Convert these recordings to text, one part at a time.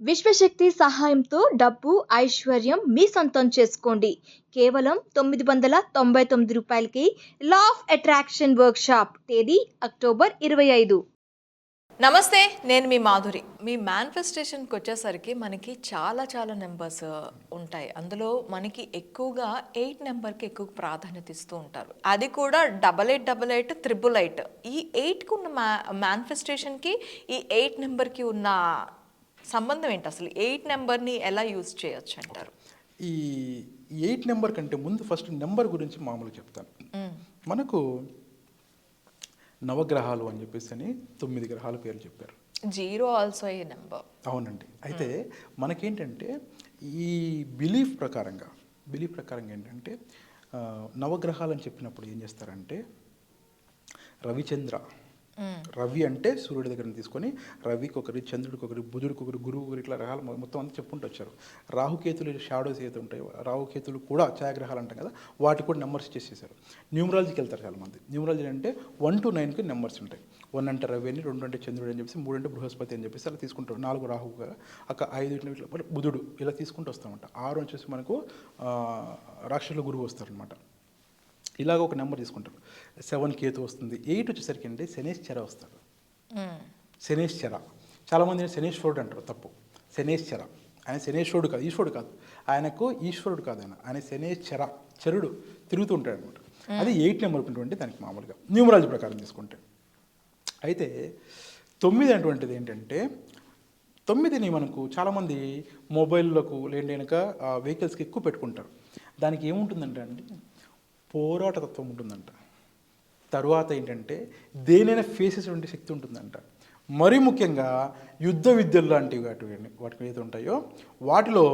విశ్వశక్తి సహాయంతో డబ్బు, ఐశ్వర్యం మీ సొంతం చేసుకోండి. కేవలం ₹999కి లా ఆఫ్ అట్రాక్షన్ వర్క్షాప్. తేదీ అక్టోబర్ 25. నమస్తే, నేను మీ మాధురి. మీ మేనిఫెస్టేషన్కి వచ్చేసరికి మనకి చాలా చాలా నెంబర్స్ ఉంటాయి. అందులో మనకి ఎక్కువగా 8 నెంబర్కి ఎక్కువ ప్రాధాన్యత ఇస్తూ ఉంటారు. అది కూడా 8888 888. ఈ 8కి ఉన్న మేనిఫెస్టేషన్కి ఈ 8 నెంబర్కి ఉన్న సంబంధం ఏంటి? అసలు 8 నెంబర్ని ఎలా యూజ్ చేయొచ్చు అంటారు? ఈ 8 నెంబర్ కంటే ముందు ఫస్ట్ నెంబర్ గురించి మామూలుగా చెప్తాను. మనకు నవగ్రహాలు అని చెప్పేసి 9 గ్రహాల పేర్లు చెప్పారు. 0 ఆల్సో ఏ నెంబర్. అవునండి. అయితే మనకేంటంటే ఈ బిలీఫ్ ప్రకారంగా ఏంటంటే నవగ్రహాలు అని చెప్పినప్పుడు ఏం చేస్తారంటే రవిచంద్ర, రవి అంటే సూర్యుడి దగ్గర తీసుకొని రవికి ఒకరి, చంద్రుడికి ఒకరి, బుధుడికి ఒకరి, గురువు ఒకరి, ఇట్లా గ్రహాలు మొత్తం అంతా చెప్పుకుంటూ వచ్చారు. రాహుకేతులు షాడోస్ ఏదైతే ఉంటాయో, రాహుకేతులు కూడా ఛాయాగ్రహాలు అంటాం కదా, వాటికి కూడా నెంబర్స్ చేసేసారు. న్యూమరాలజీకి వెళ్తారు చాలామంది. న్యూమరాలజీ అంటే 1 to 9కి నెంబర్స్ ఉంటాయి. 1 అంటే రవి అని, 2 అంటే చంద్రుడు అని చెప్పేసి, 3 అంటే బృహస్పతి అని చెప్పేసి అలా తీసుకుంటారు. 4 రాహువుగా, 5 ఇట్లా బుధుడు, ఇలా తీసుకుంటూ వస్తామంట. 6 వచ్చేసి మనకు రాక్షసుల గురువు వస్తారనమాట. ఇలాగ ఒక నెంబర్ తీసుకుంటారు. 7 కేతు వస్తుంది. 8 వచ్చేసరికి అంటే శనేశ్చర వస్తాడు. శనేశ్చర, చాలామంది శనేశ్వరుడు అంటారు, తప్పు. శనేశ్చర, ఆయన శనేశ్వరుడు కాదు, ఈశ్వరుడు కాదు. ఆయనకు ఈశ్వరుడు కాదు, ఆయన శనేశ్చర, చరుడు తిరుగుతూ ఉంటాడు అనమాట. అది 8 నెంబర్ ఉన్నటువంటి దానికి మామూలుగా న్యూమరాలజీ ప్రకారం తీసుకుంటే. అయితే 9 అనేటువంటిది ఏంటంటే 9ని మనకు చాలామంది మొబైల్లకు లేని కనుక వెహికల్స్కి ఎక్కువ పెట్టుకుంటారు. దానికి ఏముంటుందంటే అండి పోరాటతత్వం ఉంటుందంట. తరువాత ఏంటంటే దేనైనా ఫేస్ చేసేటువంటి శక్తి ఉంటుందంట. మరీ ముఖ్యంగా యుద్ధ విద్యలు లాంటివి వాటికి ఏదైతే ఉంటాయో వాటిలో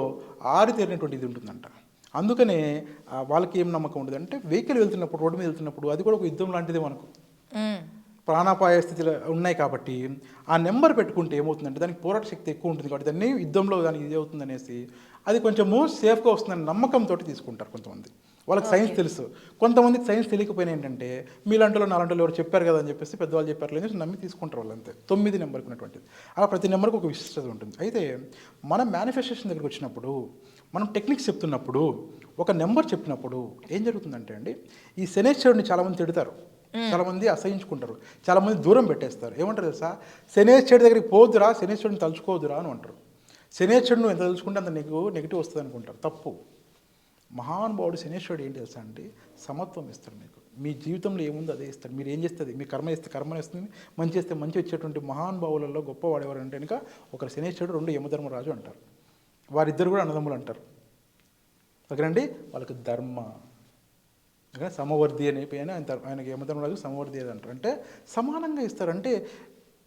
ఆరితేరినటువంటి ఇది ఉంటుందంట. అందుకనే వాళ్ళకి ఏం నమ్మకం ఉండదంటే వెహికల్ వెళ్తున్నప్పుడు, రోడ్డు మీద వెళ్తున్నప్పుడు అది కూడా ఒక యుద్ధం లాంటిదే. మనకు ప్రాణాపాయ స్థితిలో ఉన్నాయి కాబట్టి ఆ నెంబర్ పెట్టుకుంటే ఏమవుతుందంటే దానికి పోరాట శక్తి ఎక్కువ ఉంటుంది కాబట్టి దాన్ని యుద్ధంలో దానికి ఇది అవుతుంది అనేసి అది కొంచెము సేఫ్గా వస్తుందని నమ్మకంతో తీసుకుంటారు కొంతమంది. వాళ్ళకి సైన్స్ తెలుసు. కొంతమందికి సైన్స్ తెలియకపోయినా ఏంటంటే మీలాంటిలో నాలాంటిలో ఎవరు చెప్పారు కదా అని చెప్పేసి పెద్దవాళ్ళు చెప్పారు లేదు నమ్మి తీసుకుంటారు వాళ్ళు, అంతే. 9 నెంబర్కి ఉన్నటువంటిది అలా ప్రతి నెంబర్కి ఒక విశిష్టత ఉంటుంది. అయితే మనం మేనిఫెస్టేషన్ దగ్గరికి వచ్చినప్పుడు, మనం టెక్నిక్స్ చెప్తున్నప్పుడు, ఒక నెంబర్ చెప్పినప్పుడు ఏం జరుగుతుందంటే అండి, ఈ శనేశ్వరుడిని చాలామంది తిడతారు, చాలామంది అసహించుకుంటారు, చాలామంది దూరం పెట్టేస్తారు. ఏమంటారు తెలుసా, శనేశ్వరుడి దగ్గరికి పోదురా, శనేశ్వరుడిని తలుచుకోదురా అని అంటారు. శనేశ్వరుడు నువ్వు ఎంత తలుచుకుంటే అంత నీకు నెగిటివ్ వస్తుంది అనుకుంటారు. తప్పు. మహానుభావుడు శనేశ్వరుడు ఏం తెలుసా అండి, సమత్వం ఇస్తాడు మీకు. మీ జీవితంలో ఏముందో అదే ఇస్తాడు. మీరు ఏం చేస్తుంది, మీ కర్మ చేస్తే కర్మని ఇస్తుంది, మంచి చేస్తే మంచి వచ్చేటువంటి మహానుభావులలో గొప్పవాడు ఎవరు అంటే కనుక ఒకరు శనేశ్వరుడు, 2 యమధర్మరాజు అంటారు. వారిద్దరు కూడా అన్నదమ్ములు అంటారు. ఓకేనండి. వాళ్ళకి ధర్మ సమవర్ధి అనే పైన ఆయనకి యమధర్మరాజు సమవర్ధి అది అంటారు. అంటే సమానంగా ఇస్తారు. అంటే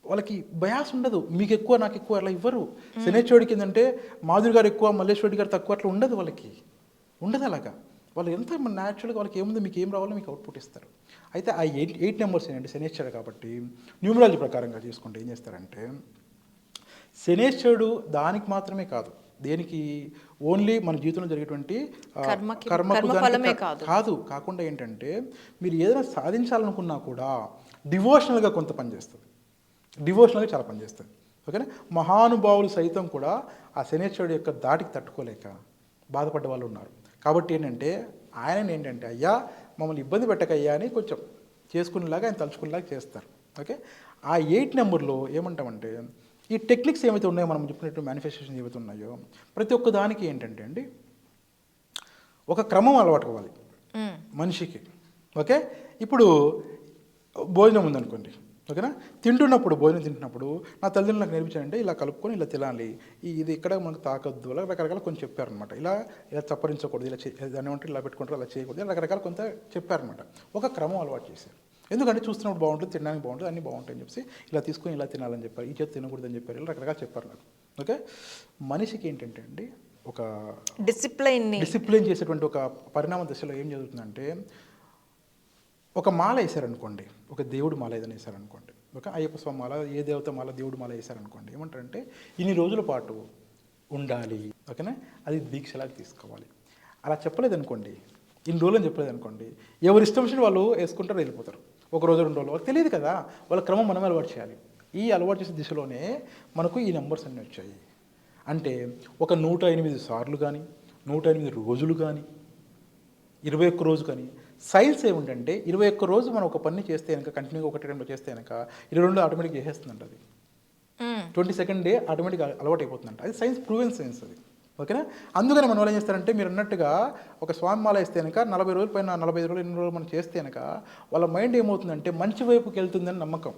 వాళ్ళకి బయాస్ ఉండదు, మీకు ఎక్కువ నాకు ఎక్కువ అలా ఇవ్వరు. శనేశ్వరుడికి ఏంటంటే మాధురి గారు ఎక్కువ, మల్లేశ్వరుడి గారు తక్కువ, అట్లా ఉండదు. వాళ్ళకి ఉండదు అలాగా. వాళ్ళు ఎంత న్యాచురల్గా వాళ్ళకి ఏముందో, మీకు ఏం రావాలో మీకు అవుట్పుట్ ఇస్తారు. అయితే ఆ 8 నెంబర్స్ ఏంటంటే శనేశ్వరుడు కాబట్టి న్యూమరాలజీ ప్రకారంగా చేసుకుంటే ఏం చేస్తారంటే శనేశ్వరుడు దానికి మాత్రమే కాదు, దేనికి ఓన్లీ మన జీవితంలో జరిగేటువంటి కర్మకు కాకుండా ఏంటంటే మీరు ఏదైనా సాధించాలనుకున్నా కూడా డివోషనల్గా కొంత పనిచేస్తుంది, డివోషనల్గా చాలా పనిచేస్తుంది. ఓకేనా. మహానుభావులు సైతం కూడా ఆ శనేశ్వరుడు యొక్క దాటికి తట్టుకోలేక బాధపడ్డ వాళ్ళు ఉన్నారు. కాబట్టి ఏంటంటే ఆయన ఏంటంటే అయ్యా మమ్మల్ని ఇబ్బంది పెట్టకయ్యా అని కొంచెం చేసుకునేలాగా ఆయన తలుచుకునేలాగా చేస్తారు. ఓకే. ఆ 8 నెంబర్లో ఏమంటామంటే ఈ టెక్నిక్స్ ఏమైతే ఉన్నాయో, మనం చెప్పినట్టు మేనిఫెస్టేషన్ ఏవైతే ఉన్నాయో ప్రతి ఒక్క దానికి ఏంటంటే అండి ఒక క్రమం అలవాటు కావాలి మనిషికి. ఓకే. ఇప్పుడు భోజనం ఉందనుకోండి, ఓకేనా, భోజనం తింటున్నప్పుడు నా తల్లిదండ్రులు నాకు నేర్పించారంటే ఇలా కలుపుకొని ఇలా తినాలి, ఇది ఇక్కడ మనకు తాకద్దు, అలా రకరకాల కొంచెం చెప్పారనమాట. ఇలా చప్పరించకూడదు, ఇలా దాన్ని ఏమంటారు ఇలా పెట్టుకుంటారు, అలా చేయకూడదు, రకరకాల కొంత చెప్పారనమాట. ఒక క్రమం అలవాటు చేశారు. ఎందుకంటే చూస్తున్నప్పుడు బాగుంటుంది, తినడానికి బాగుంటుంది, అన్నీ బాగుంటాయి అని చెప్పి ఇలా తీసుకొని ఇలా తినాలని చెప్పారు, ఈ చేతి తినకూడదని చెప్పారు, ఇలా రకరకాలు చెప్పారు నాకు. ఓకే. మనిషికి ఏంటంటే అండి ఒక డిసిప్లైన్ చేసేటువంటి ఒక పరిణామ దశలో ఏం జరుగుతుందంటే ఒక మాల వేశారనుకోండి, ఒక దేవుడు మాల ఏదైనా వేశారనుకోండి, ఒక అయ్యప్ప స్వామి మాల, ఏ దేవత మాల, దేవుడు మాల వేశారనుకోండి, ఏమంటారంటే ఇన్ని రోజుల పాటు ఉండాలి. ఓకేనా, అది దీక్షలాగా తీసుకోవాలి. అలా చెప్పలేదనుకోండి ఇన్ని రోజులు అని చెప్పలేదు అనుకోండి, ఎవరు ఇష్టం వచ్చిన వాళ్ళు వేసుకుంటారు, వెళ్ళిపోతారు. ఒక రోజు 2 రోజులు వాళ్ళకి తెలియదు కదా, వాళ్ళ క్రమం మనమే అలవాటు చేయాలి. ఈ అలవాటు చేసే దిశలోనే మనకు ఈ నెంబర్స్ అన్నీ వచ్చాయి. అంటే ఒక 108 సార్లు కానీ, 108 రోజులు కానీ, 21 రోజు కానీ, సైన్స్ ఏమిటంటే 21 రోజు మనం ఒక పని చేస్తే కనుక, కంటిన్యూగా ఒకటి టైంలో చేస్తే కనుక 22 ఆటోమేటిక్ చేసేస్తుందంట. అది 22nd డే ఆటోమేటిక్గా అలవాటు అయిపోతుందంట. అది సైన్స్, ప్రూవెన్ సైన్స్ అది. ఓకేనా? అందుకని మనం ఏం చేస్తారంటే, మీరు అన్నట్టుగా ఒక స్వామిమాల వేస్తే కనుక 40 రోజుల పైన, 45 రోజులు, 8 రోజులు మనం చేస్తే కనుక వాళ్ళ మైండ్ ఏమవుతుందంటే మంచి వైపుకి వెళ్తుందని నమ్మకం.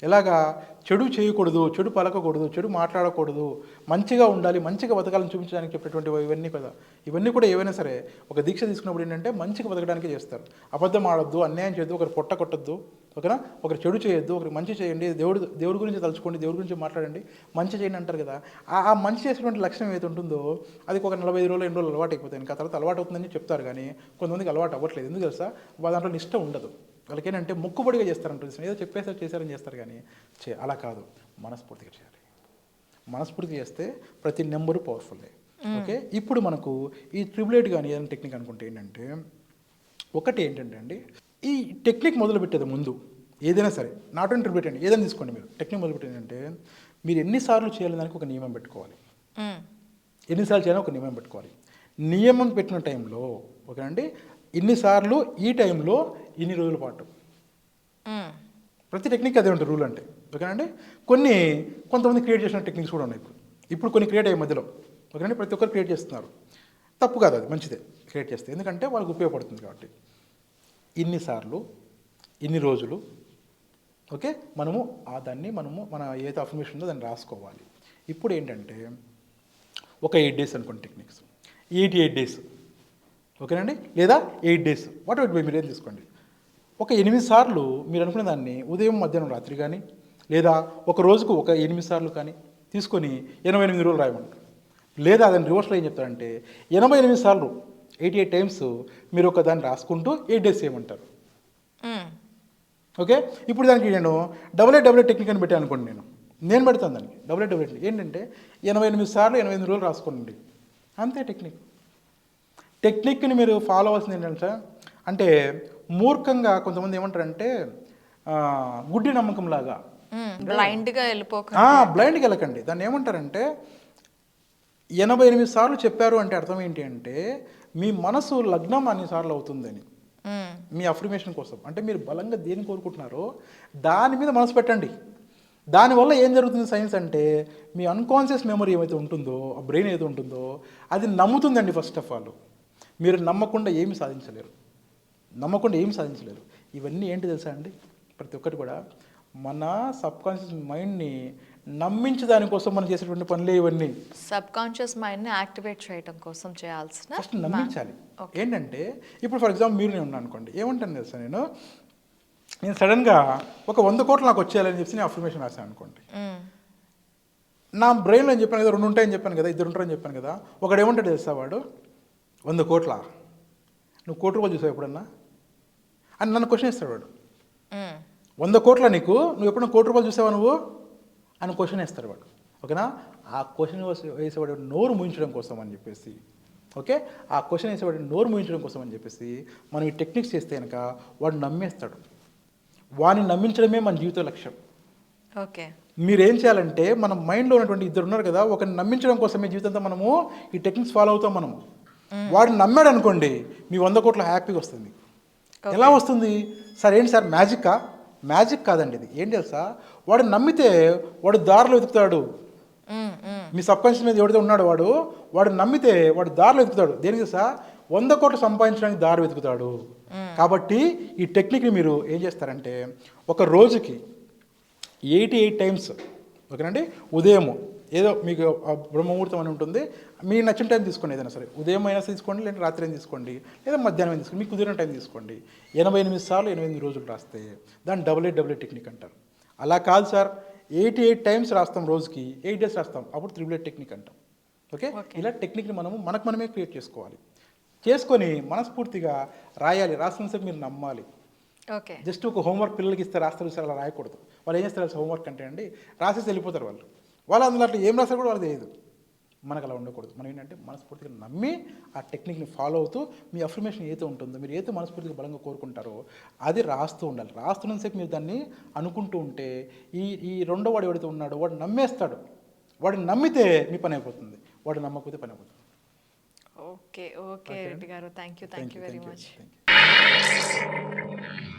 ఎలాగా? చెడు చేయకూడదు, చెడు పలకకూడదు, చెడు మాట్లాడకూడదు, మంచిగా ఉండాలి, మంచిగా బతకాలని చూపించడానికి చెప్పేటువంటి ఇవన్నీ కదా. ఇవన్నీ కూడా ఏవైనా సరే ఒక దీక్ష తీసుకున్నప్పుడు ఏంటంటే మంచిగా బతకడానికి చేస్తారు. అబద్ధం ఆడొద్దు, అన్యాయం చేయొద్దు, ఒకరు పొట్ట కొట్టద్దు, ఓకేనా? ఒకరు చెడు చేయొద్దు, ఒకరు మంచి చేయండి, దేవుడి గురించి తలుచుకోండి, దేవుడి గురించి మాట్లాడండి, మంచి చేయండి అంటారు కదా. ఆ మంచి చేసేటువంటి లక్ష్యం ఏదైతే ఉంటుందో అది ఒక 45 రోజులు, 8 రోజులు అలవాటు అయిపోతాయి. ఆ తర్వాత అలవాటు అవుతుందని చెప్తారు, కానీ కొంతమందికి అలవాటు అవ్వట్లేదు. ఎందుకు తెలుసా? దాంట్లో నిష్ట ఉండదు. వాళ్ళకి ఏంటంటే మొక్కుబడిగా చేస్తారంటారు, ఏదో చెప్పేసారు చేశారని చేస్తారు, కానీ అలా కాదు, మనస్ఫూర్తిగా చేయాలి. మనస్ఫూర్తిగా చేస్తే ప్రతి నెంబరు పవర్ఫుల్లే. ఓకే, ఇప్పుడు మనకు ఈ ట్రిబులేట్ కానీ ఏదైనా టెక్నిక్ అనుకుంటే ఏంటంటే, ఒకటి ఏంటంటే అండి, ఈ టెక్నిక్ మొదలు పెట్టేది ముందు ఏదైనా సరే, నాట్ ఓన్లీ ట్రిబులేట్ అండి, ఏదైనా తీసుకోండి మీరు, టెక్నిక్ మొదలు పెట్టేది ఏంటంటే మీరు ఎన్నిసార్లు చేయాలని దానికి ఒక నియమం పెట్టుకోవాలి. ఎన్నిసార్లు చేయాలని ఒక నియమం పెట్టుకోవాలి. నియమం పెట్టిన టైంలో ఓకేనండి, ఇన్నిసార్లు ఈ టైంలో ఇన్ని రోజుల పాటు. ప్రతి టెక్నిక్ అదే ఉంటుంది రూల్ అంటే, ఓకేనండి. కొంతమంది క్రియేట్ చేసిన టెక్నిక్స్ కూడా ఉన్నాయి. ఇప్పుడు కొన్ని క్రియేట్ అయ్యే మధ్యలో, ఓకేనండి. ప్రతి ఒక్కరు క్రియేట్ చేస్తున్నారు, తప్పు కాదు, అది మంచిదే క్రియేట్ చేస్తే, ఎందుకంటే వాళ్ళకి ఉపయోగపడుతుంది కాబట్టి. ఇన్నిసార్లు ఇన్ని రోజులు, ఓకే, మనము మన ఏదైతే అఫర్మేషన్ ఉందో దాన్ని రాసుకోవాలి. ఇప్పుడు ఏంటంటే ఒక 8 days అనుకోండి టెక్నిక్స్, 88 days, ఓకేనండి, లేదా 8 days, వాట్ ఎవర్ బై, మీరు ఏం తీసుకోండి. ఒక 8 సార్లు మీరు అనుకునే దాన్ని ఉదయం, మధ్యాహ్నం, రాత్రి కానీ, లేదా ఒక రోజుకు ఒక 8 సార్లు కానీ తీసుకొని 88 రోజులు రాయమంటారు. లేదా దాన్ని రివర్స్లో ఏం చెప్తారంటే 88 సార్లు 88 times మీరు ఒక దాన్ని రాసుకుంటూ 8 days చేయమంటారు. ఓకే, ఇప్పుడు దానికి నేను డబుల్ టెక్నిక్ అని పెట్టాను అనుకోండి, నేను పెడతాను దానికి డబుల్ టెక్నిక్. ఏంటంటే 88 సార్లు 88 రోజులు రాసుకోండి, అంతే టెక్నిక్. టెక్నిక్ని మీరు ఫాలో అవ్వాల్సింది ఏంటంటే సార్, అంటే మూర్ఖంగా కొంతమంది ఏమంటారంటే గుడ్డి నమ్మకం లాగా బ్లైండ్గా వెళ్ళకండి. దాన్ని ఏమంటారంటే 88 సార్లు చెప్పారు అంటే అర్థం ఏంటి అంటే మీ మనసు లగ్నం అన్ని సార్లు అవుతుందని, మీ అఫర్మేషన్ కోసం. అంటే మీరు బలంగా దేన్ని కోరుకుంటున్నారో దాని మీద మనసు పెట్టండి. దానివల్ల ఏం జరుగుతుంది సైన్స్ అంటే, మీ అన్కాన్షియస్ మెమరీ ఏమైతే ఉంటుందో, ఆ బ్రెయిన్ ఏదైతే ఉంటుందో అది నమ్ముతుందండి. ఫస్ట్ ఆఫ్ ఆల్ మీరు నమ్మకుండా ఏమి సాధించలేరు. ఇవన్నీ ఏంటి తెలుసా అండి, ప్రతి ఒక్కటి కూడా మన సబ్కాన్షియస్ మైండ్ని నమ్మించే దానికోసం మనం చేసేటువంటి పనులే ఇవన్నీ. సబ్కాన్షియస్ మైండ్ని యాక్టివేట్ చేయడం కోసం చేయాల్సిన, ఫస్ట్ నమ్మించాలి. ఏంటంటే ఇప్పుడు ఫర్ ఎగ్జాంపుల్ నేను ఉన్నాను అనుకోండి, ఏమంటాను తెలుసా, నేను సడన్గా ఒక 100 కోట్లు నాకు వచ్చేయాలని చెప్పి నేను అఫర్మేషన్ రాశాను అనుకోండి. నా బ్రెయిన్లో ఏం చెప్పాను కదా, 2 ఉంటాయని చెప్పాను కదా, 2 ఉంటారని చెప్పాను కదా. ఒకడు ఏమంటాడు తెలుసా, వాడు 100 కోట్ల, నువ్వు 1 కోటి రూపాయలు చూసావు ఎప్పుడన్నా అని నన్ను క్వశ్చన్ వేస్తాడు వాడు. 100 కోట్ల నీకు, నువ్వు ఎప్పుడన్నా 1 కోటి రూపాయలు చూసావా నువ్వు అని క్వశ్చన్ వేస్తాడు వాడు. ఓకేనా? ఆ క్వశ్చన్ వేసేవాడు నోరు ముయించడం కోసం అని చెప్పేసి, ఓకే, ఆ క్వశ్చన్ వేసేవాడు నోరు ముయించడం కోసం అని చెప్పేసి మనం ఈ టెక్నిక్స్ చేస్తే కనుక వాడు నమ్మేస్తాడు. వాడిని నమ్మించడమే మన జీవిత లక్ష్యం. ఓకే, మీరేం చేయాలంటే మన మైండ్లో ఉన్నటువంటి 2 ఉన్నారు కదా, ఒకరిని నమ్మించడం కోసమే జీవితంతో మనము ఈ టెక్నిక్స్ ఫాలో అవుతాం. మనము వాడిని నమ్మాడు అనుకోండి, మీ 100 కోట్ల హ్యాపీగా వస్తుంది. ఎలా వస్తుంది సార్? ఏంటి సార్ మ్యాజిక్కా? మ్యాజిక్ కాదండి, ఇది ఏం తెలుసా, వాడు నమ్మితే వాడు దారిలో వెతుకుతాడు. మీ సబ్కాన్షియస్ మీద ఎవడైతే ఉన్నాడో వాడు నమ్మితే వాడు దారిలో వెతుకుతాడు. దేనికి తెలుసా? 100 కోట్లు సంపాదించడానికి దారి వెతుకుతాడు. కాబట్టి ఈ టెక్నిక్ని మీరు ఏం చేస్తారంటే ఒక రోజుకి 88 times, ఓకేనండి, ఉదయం ఏదో మీకు బ్రహ్మముహూర్తం అని ఉంటుంది, మీ నచ్చిన టైం తీసుకోండి, ఏదైనా సరే, ఉదయం అయినా తీసుకోండి, లేదా రాత్రి అయినా తీసుకోండి, లేదా మధ్యాహ్నం తీసుకోండి, మీకు కుదిరిన టైం తీసుకోండి. 88 సార్లు 88 రోజులు రాస్తే దాన్ని డబుల్ టెక్నిక్ అంటారు. అలా కాదు సార్, 88 times రాస్తాం రోజుకి, 8 days రాస్తాం, అప్పుడు త్రిబుల్ టెక్నిక్ అంటాం. ఓకే, ఇలా టెక్నిక్ని మనమే క్రియేట్ చేసుకోవాలి. చేసుకొని మనస్ఫూర్తిగా రాయాలి. రాసిన సేపు మీరు నమ్మాలి. ఓకే, జస్ట్ ఒక హోంవర్క్ పిల్లలకి ఇస్తే రాస్తారు సార్, అలా రాయకూడదు. వాళ్ళు ఏం చేస్తారు హోంవర్క్ అంటే అండి, రాసేసి వెళ్ళిపోతారు వాళ్ళు అందులో అట్లా ఏం రాస్తారు కూడా వాళ్ళకి తెలియదు. మనకు అలా ఉండకూడదు. మనం ఏంటంటే మనస్ఫూర్తిగా నమ్మి ఆ టెక్నిక్ని ఫాలో అవుతూ మీ అఫర్మేషన్ ఏదైతే ఉంటుందో, మీరు ఏదైతే మనస్ఫూర్తిగా బలంగా కోరుకుంటారో అది రాస్తూ ఉండాలి. రాస్తున్నంతసేపు మీరు దాన్ని అనుకుంటూ ఉంటే ఈ రెండో వాడు ఎవడైతే ఉన్నాడో వాడు నమ్మేస్తాడు. వాడిని నమ్మితే మీ పని అయిపోతుంది, వాడు నమ్మకపోతే పని అయిపోతుంది. ఓకే ఓకే రెడ్డి గారు, thank you very much. Thank you.